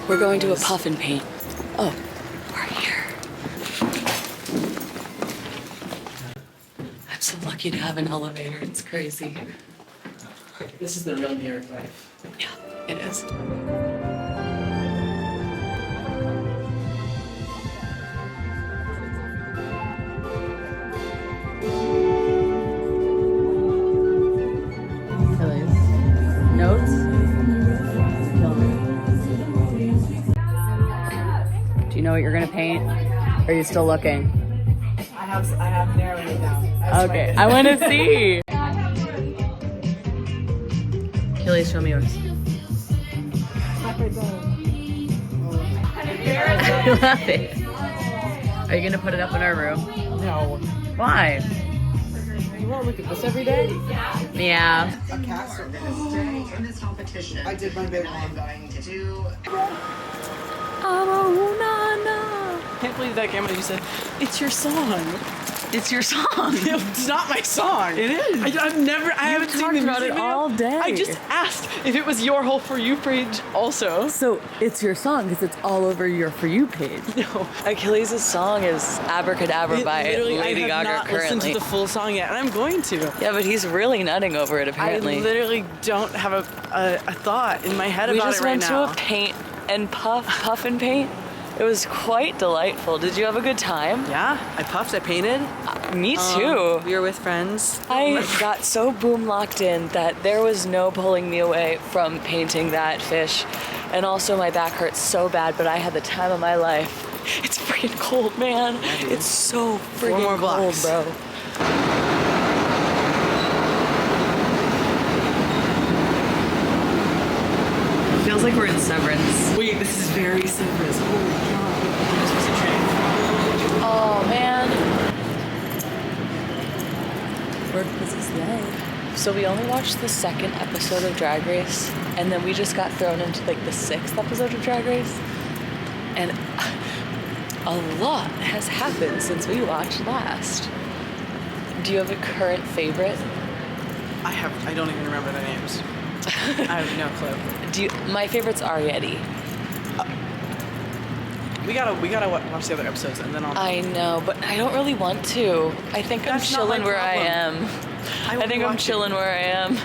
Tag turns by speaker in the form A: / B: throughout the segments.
A: We're going to a puff and paint. Oh, we're here. I'm so lucky to have an elevator. It's crazy.
B: This is the real New York life.
A: Yeah, it is. Notes? Do you know what you're gonna paint? Or are you still looking?
B: I have narrowed it down.
A: Okay, I want to see. Achilles, show me yours. I love it. Are you gonna put it up in our room?
B: No.
A: Why?
B: You won't look at this every day?
A: Yeah.
B: A cast in this competition. I did my big one. I'm going to do. I can't believe that camera you said, it's your song.
A: It's your song.
B: It's not my song.
A: It is.
B: I haven't seen the
A: about
B: music
A: it
B: video.
A: all day.
B: I just asked if it was your whole For You page also.
A: So it's your song because it's all over your For You page.
B: No.
A: Achilles' song is Abracadabra by Lady Gaga
B: I have not listened
A: currently.
B: to the full song yet, and I'm going to.
A: Yeah, but he's really nutting over it apparently.
B: I literally don't have a thought in my head about it right now.
A: We just went to a paint and puff and paint. It was quite delightful. Did you have a good time?
B: Yeah, I puffed, I painted.
A: Me too.
B: We were with friends.
A: I got so boom locked in that there was no pulling me away from painting that fish. And also my back hurts so bad, but I had the time of my life. It's freaking cold, man. It's so freaking cold,
B: blocks.
A: bro. Feels like we're in Severance.
B: Wait, this is very Severance. Oh my god.
A: Oh man. Work business day. So we only watched the second episode of Drag Race, and then we just got thrown into like the 6th episode of Drag Race. And a lot has happened since we watched last. Do you have a current favorite?
B: I don't even remember their names. I have no clue.
A: My favorite's Arietti.
B: We gotta watch the other episodes and then I'll.
A: I know, but I don't really want to. I think I'm
B: That's not my
A: chilling where I
B: problem.
A: am. I think I'm chilling where I am.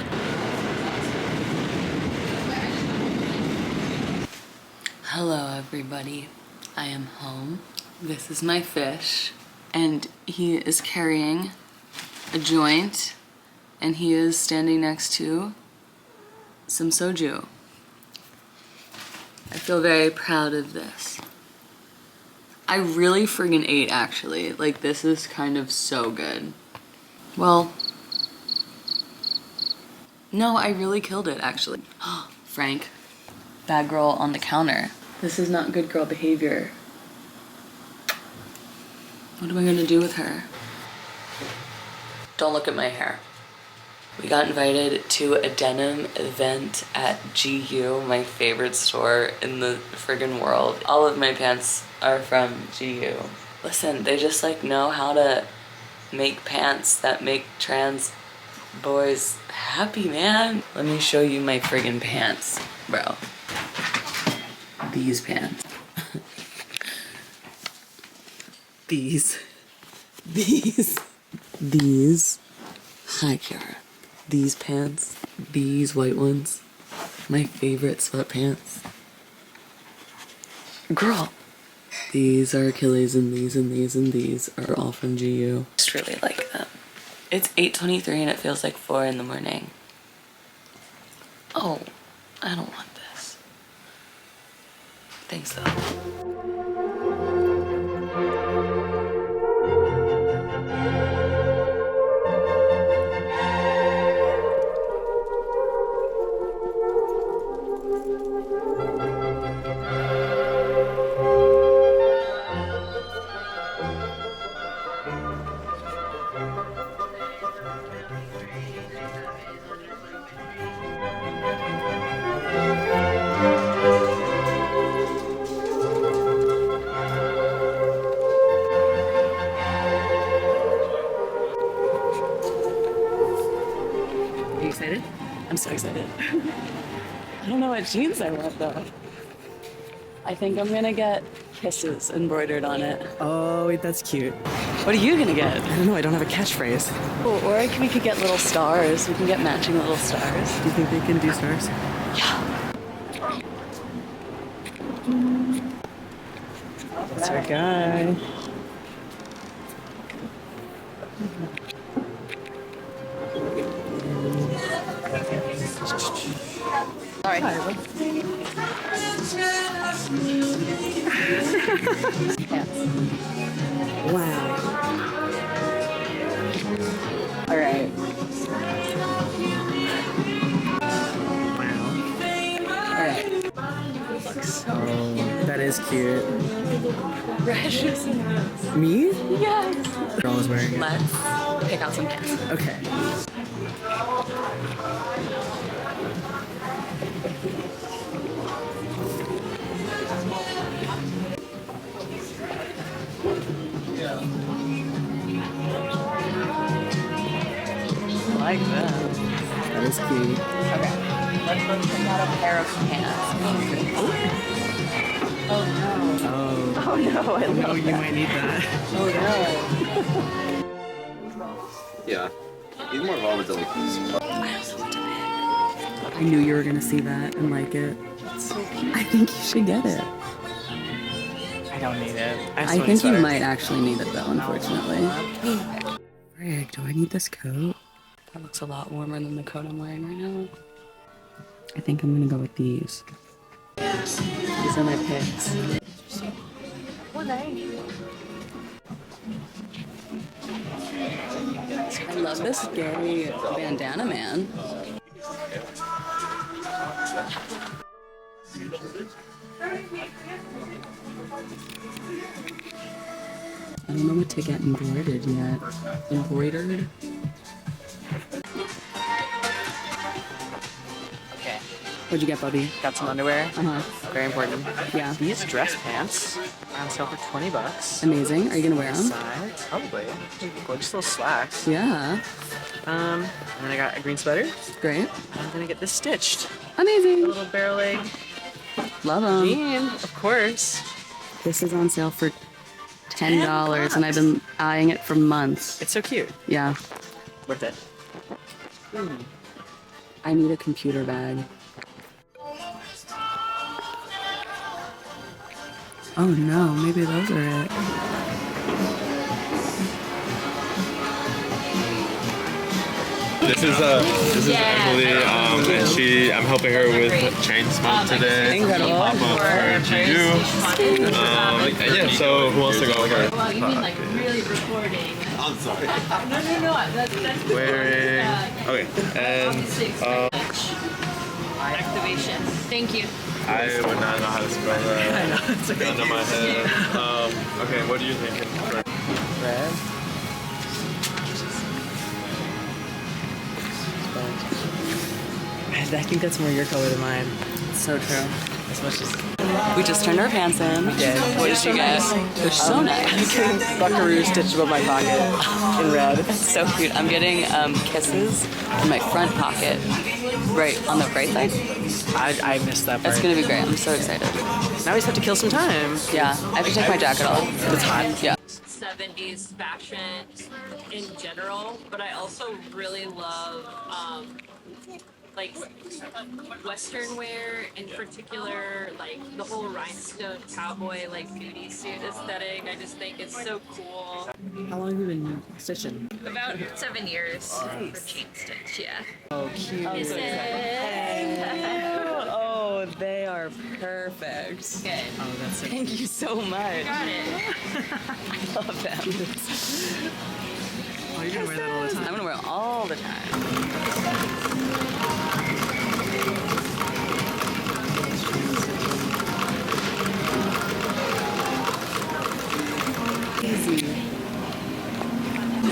A: Hello, everybody. I am home. This is my fish, and he is carrying a joint, and he is standing next to some soju. I feel very proud of this. I really friggin' ate, actually. Like, this is kind of so good. Well, no, I really killed it, actually. Frank, bad girl on the counter. This is not good girl behavior. What am I gonna do with her? Don't look at my hair. We got invited to a denim event at GU, my favorite store in the friggin' world. All of my pants are from GU. Listen, they just like know how to make pants that make trans boys happy, man. Let me show you my friggin' pants, bro. These pants. These. Hi, Kiara. These pants, these white ones, my favorite sweatpants. Girl. These are Achilles, and these and these and these are all from GU. Just really like them. It's 8:23 and it feels like 4 in the morning. Oh, I don't want this. Thanks though. I'm so excited. I don't know what jeans I want though. I think I'm gonna get kisses embroidered on it.
B: Oh, wait, that's cute.
A: What are you gonna get?
B: I don't know. I don't have a catchphrase.
A: Or we could get little stars. We can get matching little stars.
B: Do you think they can do stars?
A: Yeah.
B: That's our guy.
A: Sorry.
B: Wow.
A: All right.
B: Wow.
A: All right.
B: Oh, that is cute.
A: Precious.
B: Me?
A: Yes.
B: Girl is wearing it.
A: Let's pick out some pants.
B: Okay.
A: Like that.
B: That is cute.
A: Okay. Let's go pick out a pair of pants. Oh no.
B: Oh.
A: Oh no, I love
B: Oh, you
A: that.
B: might need that.
A: Oh
C: Yeah. He's more involved with the like.
B: I knew you were gonna see that and like it.
A: It's so cute.
B: I think you should get it.
D: I don't need it.
B: I think you might actually need it though, unfortunately. Frig, do I need this coat?
A: That looks a lot warmer than the coat I'm wearing right now.
B: I think I'm gonna go with these.
A: These are my picks. I love this gay bandana man.
B: I don't know what to get embroidered yet. Embroidered?
D: Okay.
B: What'd you get, Bubby?
D: Got some underwear.
B: Uh-huh.
D: Very important.
B: Yeah.
D: These dress pants are on sale for $20.
B: Amazing. Are you gonna wear them?
D: Size? Probably. Gorgeous little slacks.
B: Yeah.
D: And then I got a green sweater.
B: Great.
D: I'm gonna get this stitched. A
B: Amazing.
D: little barrel leg
B: Love them.
D: jean, of course.
B: This is on sale for $10 and I've been eyeing it for months.
D: It's so cute.
B: Yeah.
D: Worth it.
B: I need a computer bag. Oh no, maybe those are it.
C: This is Emily, and I'm helping her with chain smoke today.
B: Incredible.
C: Pop up for GU. And yeah, so who wants to go over?
E: Well, you mean like really recording?
C: I'm sorry.
E: No, that's
C: Wearing. Okay, and
E: activation. Thank you.
C: I would not know how to spell that.
B: I know, it's okay.
C: Gun to my head. Okay, what are you thinking?
D: Red. I think that's more your color than mine.
B: So true.
D: As much as
A: We just turned our pants in.
D: did.
A: What did you get? They're so nice.
D: Buckaroo stitched above my pocket in red.
A: So cute. I'm getting kisses in my front pocket. Right on the right side.
D: I missed that part.
A: It's gonna be great. I'm so excited.
D: Now we just have to kill some time.
A: Yeah, I have to take my jacket off.
D: It's hot.
A: Yeah.
E: 70s fashion in general, but I also really love like Western wear, in particular, like the whole rhinestone cowboy like beauty suit aesthetic. I just think it's so cool.
D: How long have you been stitching?
E: About 7 years for chain stitch, yeah.
D: Oh, cute.
A: Oh, they are perfect.
E: Good.
D: Oh, that's so
A: Thank you so much.
E: Got it.
A: I love them.
D: Oh, you're gonna wear that all the
A: I'm
D: time.
A: gonna wear it all the time.
B: Easy.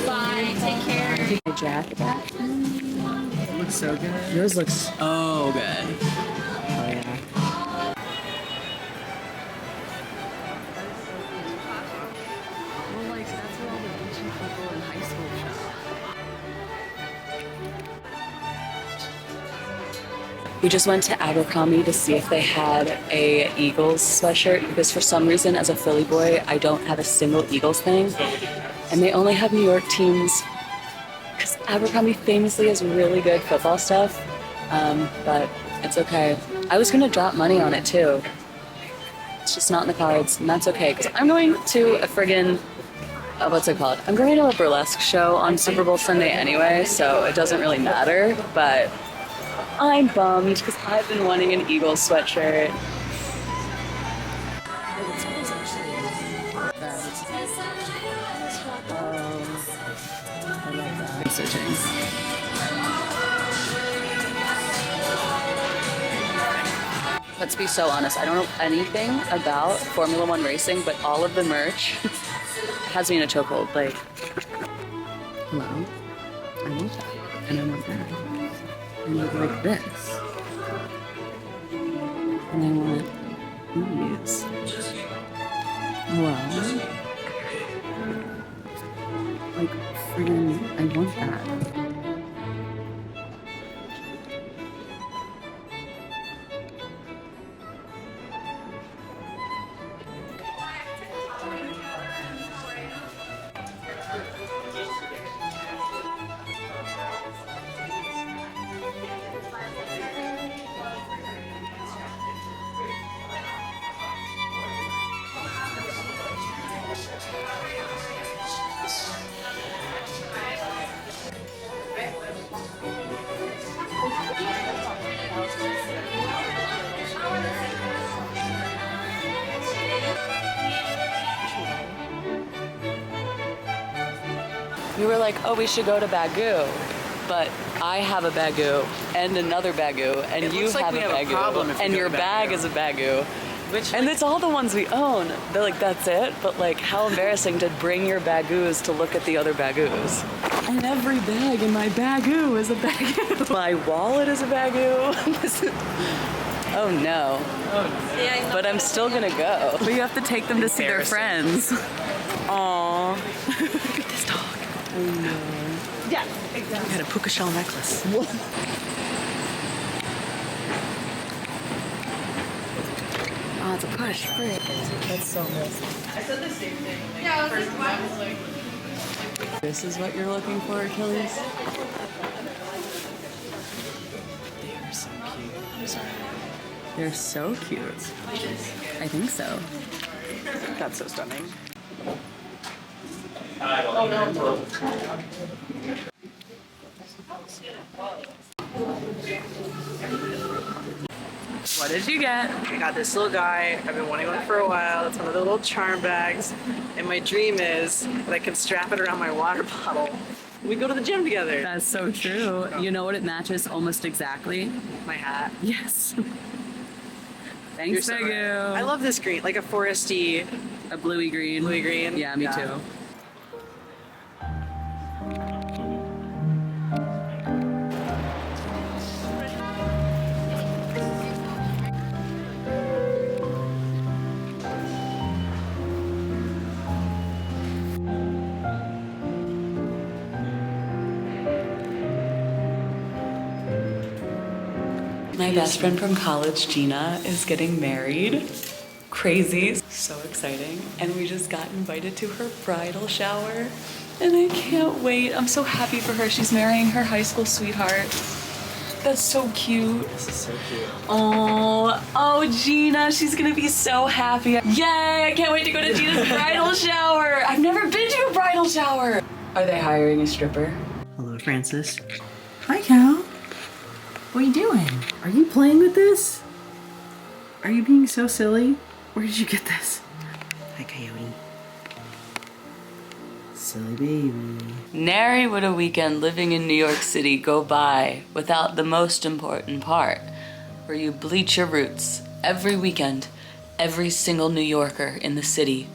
E: Bye. Take care.
B: Take my jacket back.
D: It looks so good.
B: Yours looks so good.
D: Oh yeah.
B: Well, like, that's where all the ancient people in high school shop. We just went to Abercrombie to see if they had a Eagles sweatshirt because for some reason as a Philly boy, I don't have a single Eagles thing. And they only have New York teams because Abercrombie famously has really good football stuff. But it's okay. I was gonna drop money on it too. It's just not in the cards, and that's okay because I'm going to a friggin' what's it called? I'm going to a burlesque show on Super Bowl Sunday anyway, so it doesn't really matter, but I'm bummed because I've been wanting an Eagles sweatshirt. I love that. I'm searching. Let's be so honest, I don't know anything about Formula One racing, but all of the merch has me in a chokehold. Like, hello? I want that. And I want that. And I like this. And I want these. Well, like, friggin', I want that. We were like, oh, we should go to Bagoo. But I have a Bagoo and another Bagoo and you have a Bagoo and your bag is a Bagoo. And it's all the ones we own. They're like, that's it? But like, how embarrassing to bring your Bagoos to look at the other Bagoos. And every bag in my Bagoo is a Bagoo. My wallet is a Bagoo. Oh no. But I'm still gonna go. But you have to take them to see their friends. Aww. Look at this dog. Oh no. Yeah, exactly. I got a puka shell necklace. Oh, it's a push. Frick. That's so messy. I said the same thing. Like, yeah, I was like, this is what you're looking for, Achilles? They are so cute. I'm sorry. They're so cute. I think so. That's so stunning. Oh no. What did you get?
D: I got this little guy. I've been wanting one for a while. It's one of the little charm bags. And my dream is that I can strap it around my water bottle. We go to the gym together.
B: That's so true. You know what it matches almost exactly?
D: My hat.
B: Yes. Thanks,
D: So
B: Bagoo.
D: I love this green, like a foresty.
B: A bluey green.
D: Bluey green?
B: Yeah, me too. My best friend from college, Gina, is getting married. Crazy, so exciting. And we just got invited to her bridal shower. And I can't wait. I'm so happy for her. She's marrying her high school sweetheart. That's so cute.
D: This is so cute.
B: Oh, Gina, she's gonna be so happy. Yay, I can't wait to go to Gina's bridal shower. I've never been to a bridal shower. Are they hiring a stripper?
D: Hello, Francis. Hi, Cal. What are you doing? Are you playing with this? Are you being so silly? Where did you get this? Hi, Coyote. Silly baby.
B: Nary would a weekend living in New York City go by without the most important part, where you bleach your roots. Every weekend, every single New Yorker in the city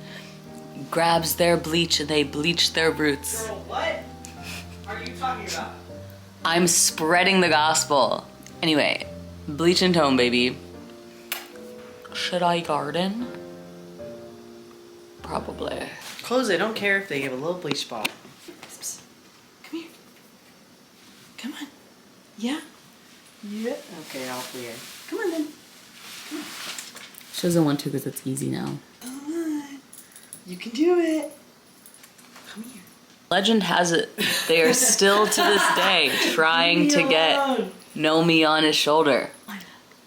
B: grabs their bleach and they bleach their roots.
D: Girl, what are you talking about?
B: I'm spreading the gospel. Anyway, bleach and tone, baby. Should I garden? Probably.
D: Close it. I don't care if they give a little bleach spot. Psst, psst. Come here. Come on. Yeah. Yeah. Okay, I'll clear. Come on then. Come on.
B: She doesn't want to because it's easy now.
D: Come on. You can do it. Come here.
B: Legend has it, they are still to this day trying to get Nomi on his shoulder.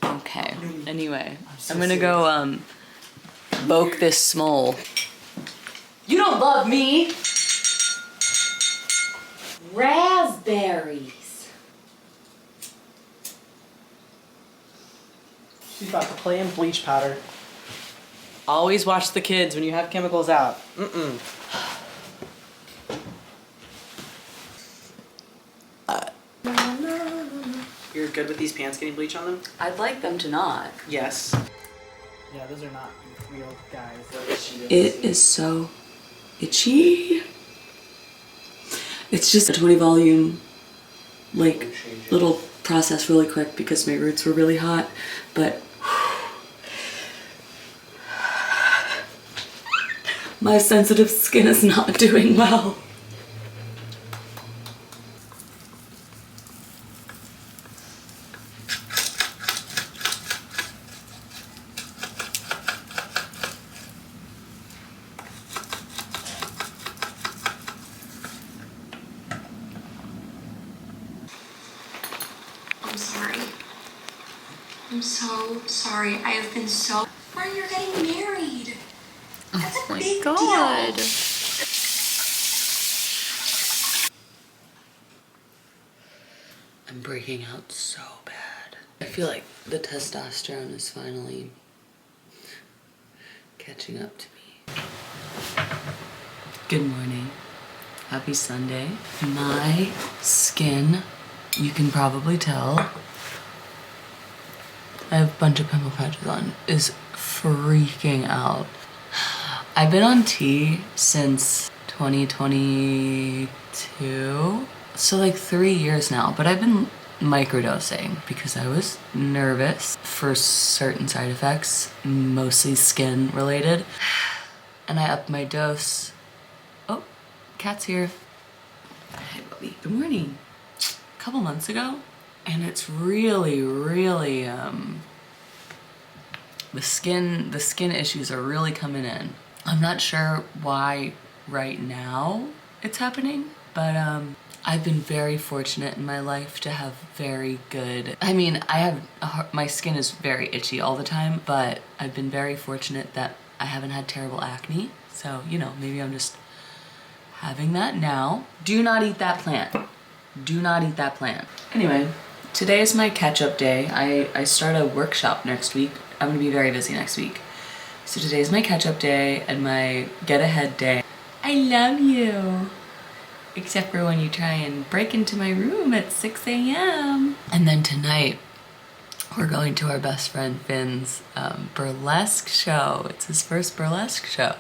B: Okay, anyway, I'm gonna go poke this smole. You don't love me! Raspberries.
D: She's about to play in bleach powder. Always watch the kids when you have chemicals out. Mm-mm. You're good with these pants getting bleach on them?
B: I'd like them to not.
D: Yes. Yeah, those are not real guys.
B: It is so itchy. It's just a 20 volume, like, little process really quick because my roots were really hot, but my sensitive skin is not doing well.
F: I'm sorry. I'm so sorry. I have been so... Where you're getting married. That's a big deal.
B: I'm breaking out so bad. I feel like the testosterone is finally catching up to me. Good morning. Happy Sunday. My skin, you can probably tell, I have a bunch of pimple patches on, is freaking out. I've been on tea since 2022, so like 3 years now, but I've been microdosing because I was nervous for certain side effects, mostly skin related, and I upped my dose. Oh, cat's here. Hey, Bubby. Good morning. A couple months ago, and it's really the skin issues are really coming in. I'm not sure why right now it's happening, but I've been very fortunate in my life to have very good, I mean, my skin is very itchy all the time, but I've been very fortunate that I haven't had terrible acne. So, you know, maybe I'm just having that now. Do not eat that plant. Do not eat that plant. Anyway, today is my catch-up day. I start a workshop next week. I'm gonna be very busy next week. So today's my catch-up day and my get-ahead day. I love you. Except for when you try and break into my room at 6 a.m. And then tonight, we're going to our best friend Finn's burlesque show. It's his first burlesque show.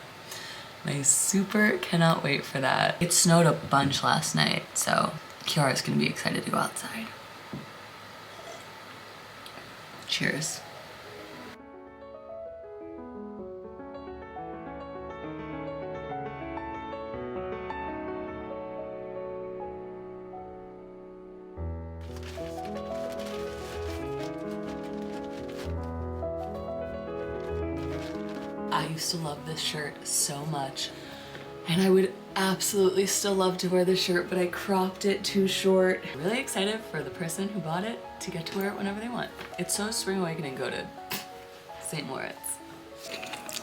B: And I super cannot wait for that. It snowed a bunch last night, so Kiara's gonna be excited to go outside. Cheers. I used to love this shirt so much, and I would absolutely still love to wear this shirt, but I cropped it too short. I'm really excited for the person who bought it to get to wear it whenever they want. It's so spring awakening. Go to St. Moritz.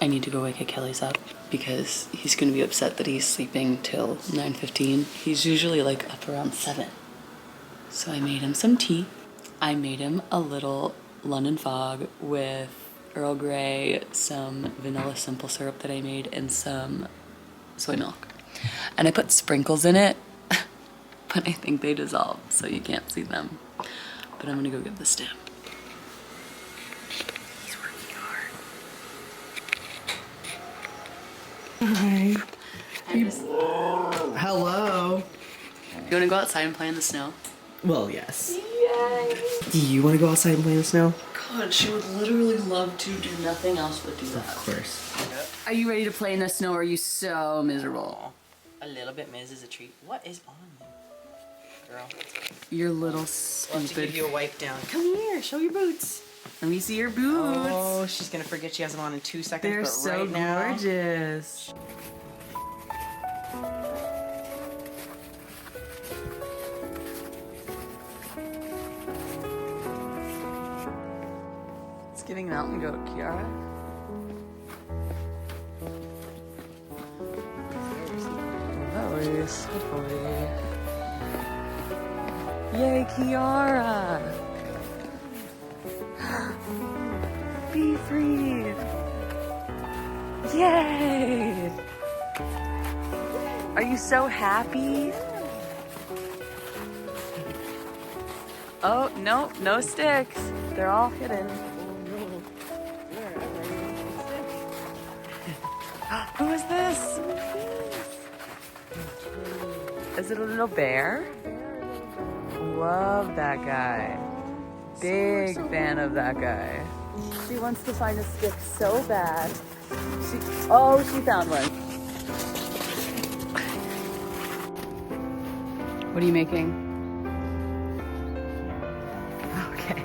B: I need to go wake Achilles up because he's gonna be upset that he's sleeping till 9:15. He's usually like up around 7. So I made him some tea. I made him a little London Fog with Earl Grey, some vanilla simple syrup that I made, and some soy milk. And I put sprinkles in it, but I think they dissolved, so you can't see them. But I'm gonna go get the stamp. He's working hard.
D: Hi.
B: I just,
D: Hello.
B: you wanna go outside and play in the snow?
D: Well, yes.
B: Yay!
D: Do you want to go outside and play in the snow?
B: God, she would literally love to do nothing else but do that.
D: Of course.
B: Are you ready to play in the snow, or are you so miserable?
D: A little bit, Miz, is a treat. What is on you? girl.
B: Your little
D: We'll
B: stupid.
D: have to give you a wipe down. Come here, show your boots.
B: Let me see your boots.
D: Oh, she's gonna forget she has them on in 2 seconds.
B: They're
D: but
B: so
D: right now,
B: gorgeous. It's giving mountain goat, Kiara. Very slippery. Yay, Kiara! Be free! Yay! Are you so happy? Oh, no, no sticks. They're all hidden. Who is this? Is it a little bear? Love that guy. Big fan of that guy. She wants to find a stick so bad. She found one. What are you making? Okay.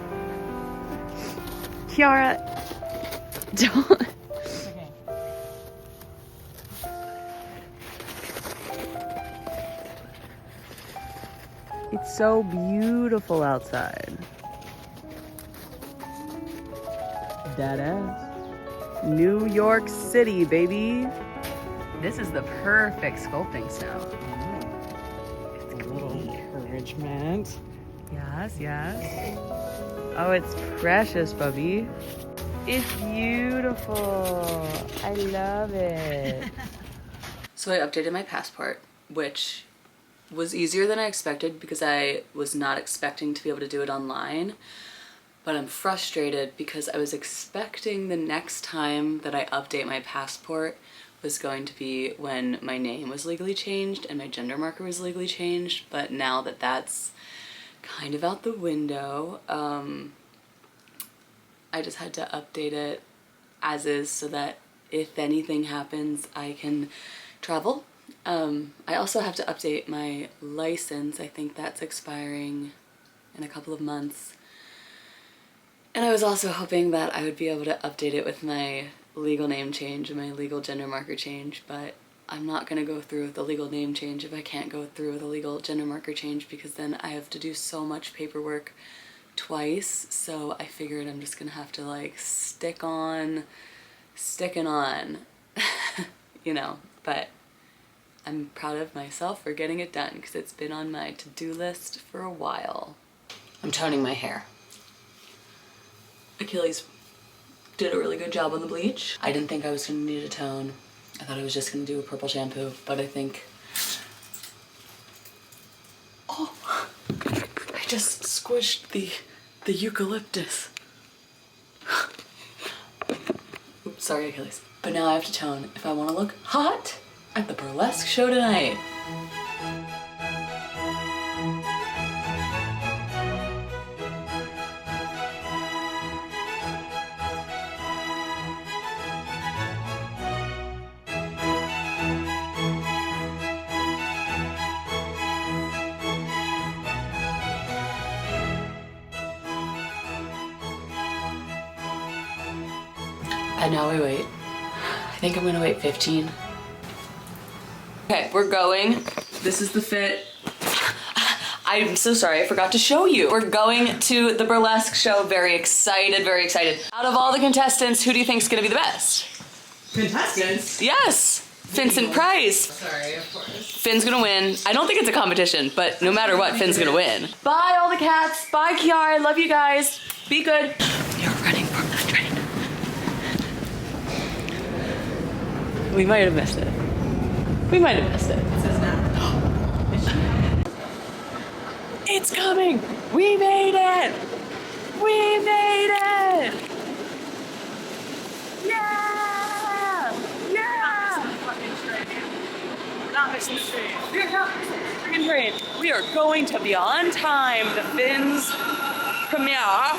B: Kiara, don't. It's so beautiful outside. That ass. New York City, baby. This is the perfect sculpting snow.
D: a little encouragement.
B: Yes, yes. Oh, it's precious, Bubby. It's beautiful. I love it. So I updated my passport, which was easier than I expected because I was not expecting to be able to do it online. But I'm frustrated because I was expecting the next time that I update my passport was going to be when my name was legally changed and my gender marker was legally changed. But now that that's kind of out the window, I just had to update it as is so that if anything happens, I can travel. I also have to update my license. I think that's expiring in a couple of months. And I was also hoping that I would be able to update it with my legal name change and my legal gender marker change, but I'm not going to go through with the legal name change if I can't go through with a legal gender marker change, because then I have to do so much paperwork twice. So I figured I'm just gonna have to like sticking on, you know, but I'm proud of myself for getting it done because it's been on my to-do list for a while. I'm toning my hair. Achilles did a really good job on the bleach. I didn't think I was gonna need a tone. I thought I was just gonna do a purple shampoo, but I think, oh, I just squished the eucalyptus. Oops, sorry Achilles. But now I have to tone if I wanna look hot at the burlesque show tonight. And now we wait. I think I'm gonna wait 15. Okay, we're going. This is the fit. I'm so sorry, I forgot to show you. We're going to the burlesque show. Very excited, very excited. Out of all the contestants, who do you think is gonna be the best?
D: Contestants?
B: Yes, Vincent Price.
D: Sorry, of course.
B: Finn's gonna win. I don't think it's a competition, but no matter what, Finn's gonna win. Bye all the cats. Bye Kiara, I love you guys. Be good. We are running from the train. We might have missed it. We might have missed it.
D: It says now.
B: It's coming! We made it! We made it! Yeah! Yeah! We're not missing the train. We're not missing the freaking train. We are going to be on time. The Finns premiere.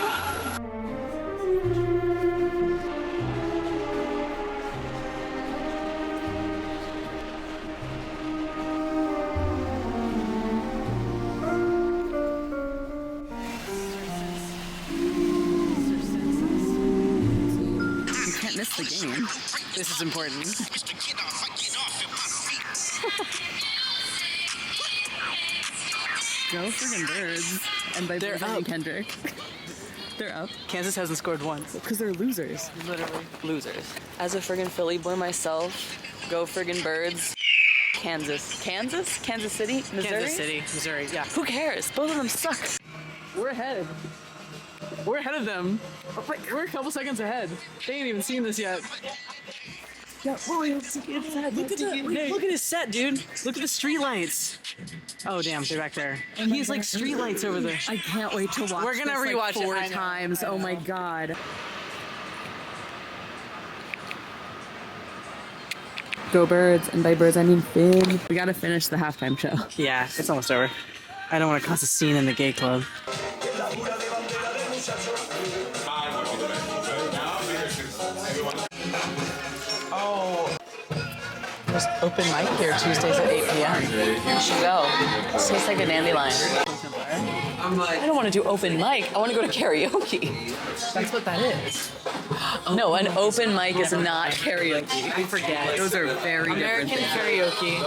D: This is important. Go friggin' Birds. And by Birds, I mean Kendrick. They're up. Kansas hasn't scored once. Because they're losers.
B: Literally. Losers. As a friggin' Philly boy myself, go friggin' Birds. Kansas. Kansas? Kansas City? Missouri?
D: Kansas City, Missouri, yeah.
B: Who cares? Both of them suck.
D: We're ahead. We're ahead of them. We're a couple seconds ahead. They ain't even seen this yet. Yeah, look at his set, dude. Look at the streetlights. Oh damn, they're back there. He has like streetlights over there.
G: I can't wait to watch.
D: We're gonna
G: this,
D: rewatch
G: like, 4
D: it
G: times. Oh my god. Go Birds, and by Birds I mean Finn. We gotta finish the halftime show.
D: Yeah, it's almost over. I don't want to cause a scene in the gay club.
B: There's open mic here Tuesdays at 8 p.m. You should go. It tastes like a dandelion. I don't want to do open mic. I want to go to karaoke.
D: That's what that is.
B: No, an open mic is not karaoke.
D: I forget.
G: Those are very
D: American
G: different
D: karaoke.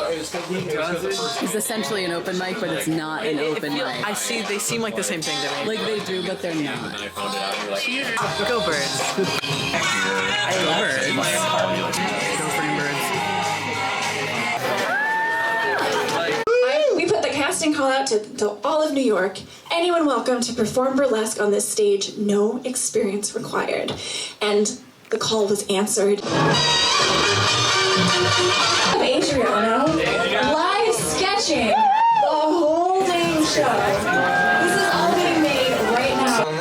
G: It's essentially an open mic, but it's not an open mic.
D: I see. They seem like the same thing to me.
G: Like they do, but they're not.
D: Go Birds.
G: I love Birds.
D: Go friggin' Birds.
H: We put the casting call out to all of New York. Anyone welcome to perform burlesque on this stage, no experience required. And the call was answered. Adriano, live sketching the whole dang show. This is all getting made right now.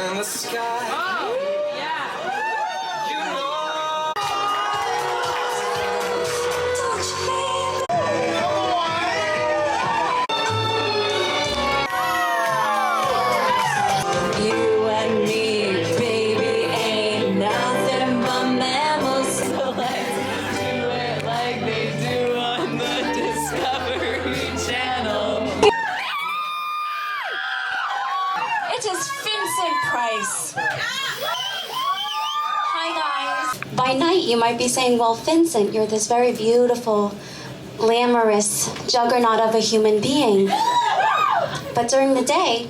I: By night, you might be saying, well, Vincent, you're this very beautiful, glamorous juggernaut of a human being. But during the day,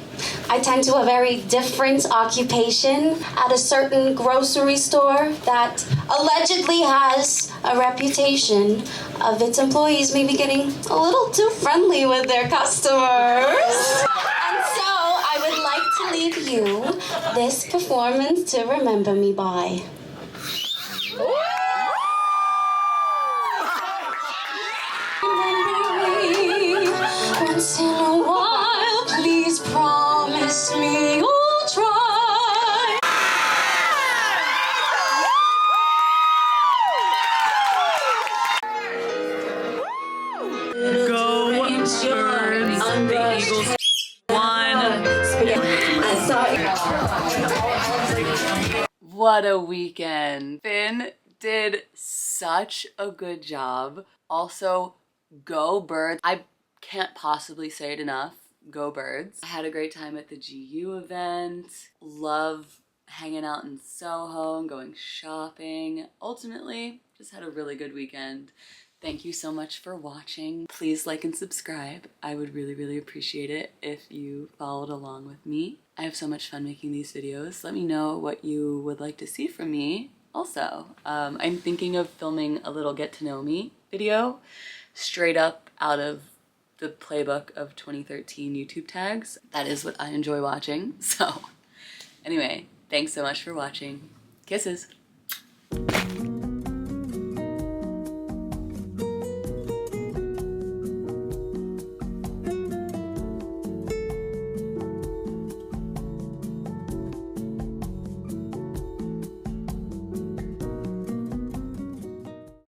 I: I tend to a very different occupation at a certain grocery store that allegedly has a reputation of its employees maybe getting a little too friendly with their customers. And so I would like to leave you this performance to remember me by. Once in a while, please promise me you'll try.
B: Go Birds. The Eagles won. What a weekend. Finn did such a good job. Also, go Birds. I can't possibly say it enough. Go Birds. I had a great time at the GU event. Love hanging out in Soho and going shopping. Ultimately, just had a really good weekend. Thank you so much for watching. Please like and subscribe. I would really, really appreciate it if you followed along with me. I have so much fun making these videos. Let me know what you would like to see from me. Also, I'm thinking of filming a little get to know me video straight up out of the playbook of 2013 YouTube tags. That is what I enjoy watching. So anyway, thanks so much for watching. Kisses.